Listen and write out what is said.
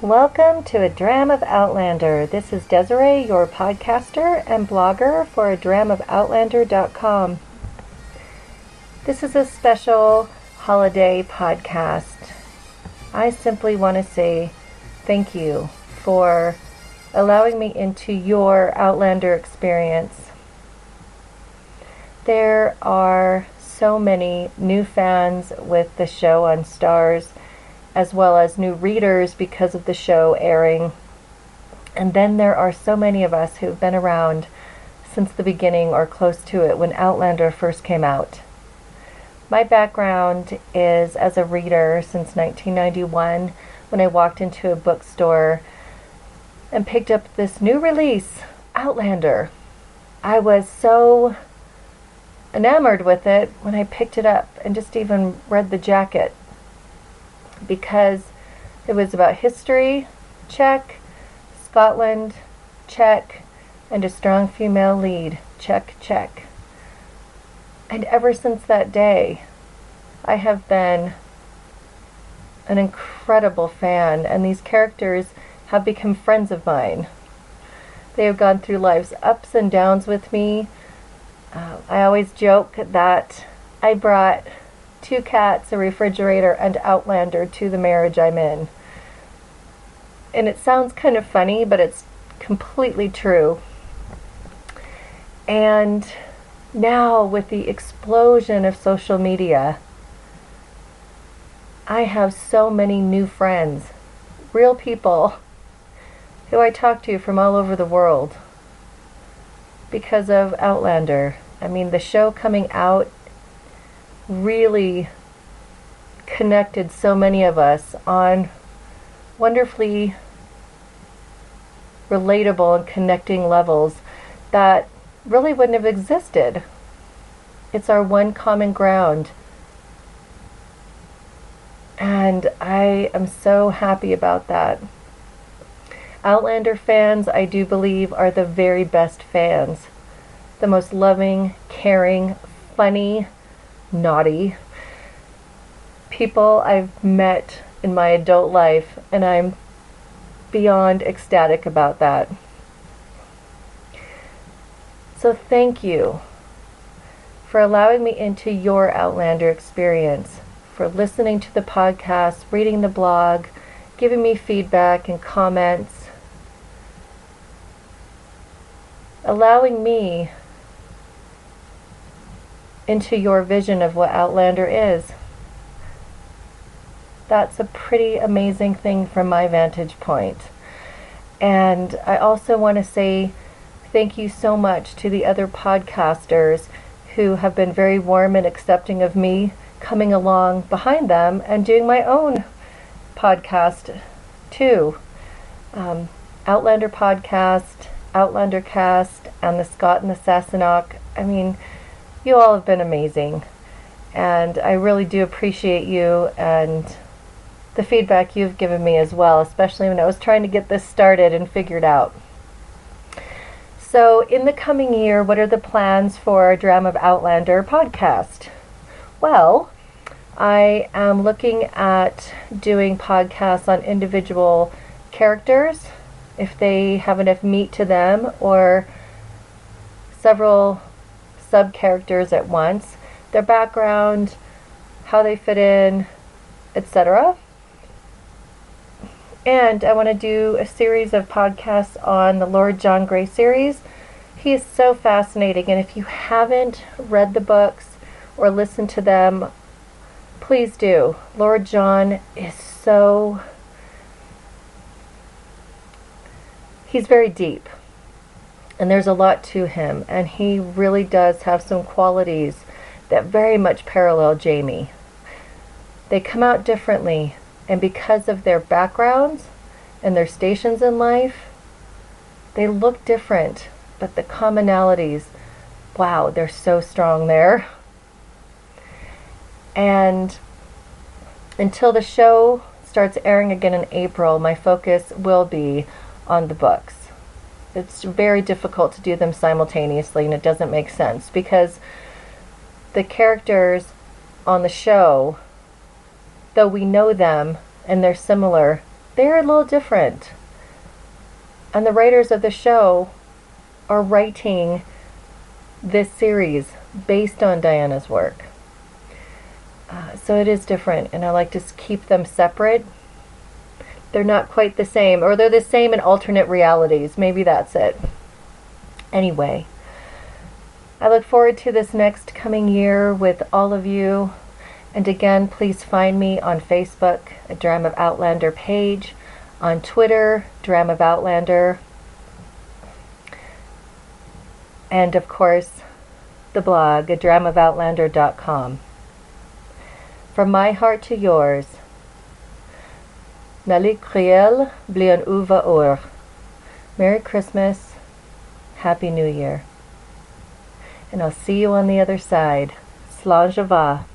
Welcome to A Dram of Outlander. This is Desiree, your podcaster and blogger for adramofoutlander.com. This is a special holiday podcast. I simply want to say thank you for allowing me into your Outlander experience. There are so many new fans with the show on Stars, as well as new readers because of the show airing. And then there are so many of us who've been around since the beginning or close to it when Outlander first came out. My background is as a reader since 1991 when I walked into a bookstore and picked up this new release, Outlander. I was so enamored with it when I picked it up and just even read the jacket, because it was about history, check, Scotland, check, and a strong female lead, check, check. And ever since that day, I have been an incredible fan, and these characters have become friends of mine. They have gone through life's ups and downs with me. I always joke that I brought 2 cats, a refrigerator, and Outlander to the marriage I'm in. And it sounds kind of funny, but it's completely true. And now, with the explosion of social media, I have so many new friends, real people who I talk to from all over the world because of Outlander. I mean, the show coming out really connected so many of us on wonderfully relatable and connecting levels that really wouldn't have existed. It's our one common ground. And I am so happy about that. Outlander fans, I do believe, are the very best fans. The most loving, caring, funny, naughty people I've met in my adult life, and I'm beyond ecstatic about that. So thank you for allowing me into your Outlander experience, for listening to the podcast, reading the blog, giving me feedback and comments, allowing me into your vision of what Outlander is. That's a pretty amazing thing from my vantage point. And I also want to say thank you so much to the other podcasters who have been very warm and accepting of me coming along behind them and doing my own podcast too. Outlander Podcast, Outlander Cast, and the Scott and the Sassenach. I mean, you all have been amazing, and I really do appreciate you and the feedback you've given me as well, especially when I was trying to get this started and figured out. So in the coming year, what are the plans for a Dram of Outlander podcast? Well, I am looking at doing podcasts on individual characters, if they have enough meat to them, or several sub-characters at once, their background, how they fit in, etc. And I want to do a series of podcasts on the Lord John Grey series. He is so fascinating, and if you haven't read the books or listened to them, please do. Lord John is he's very deep. And there's a lot to him, and he really does have some qualities that very much parallel Jamie. They come out differently, and because of their backgrounds and their stations in life, they look different, but the commonalities, wow, they're so strong there. And until the show starts airing again in April, my focus will be on the books. It's very difficult to do them simultaneously, and it doesn't make sense because the characters on the show, though we know them and they're similar, they're a little different. And the writers of the show are writing this series based on Diana's work. So it is different, and I like to keep them separate. They're not quite the same, or they're the same in alternate realities. Maybe that's it. Anyway, I look forward to this next coming year with all of you. And again, please find me on Facebook, a Dram of Outlander page, on Twitter, Dram of Outlander, and of course, the blog, adramofoutlander.com. From my heart to yours, Nalik Kriel Blian Uva Ur. Merry Christmas, Happy New Year. And I'll see you on the other side. Slán Java.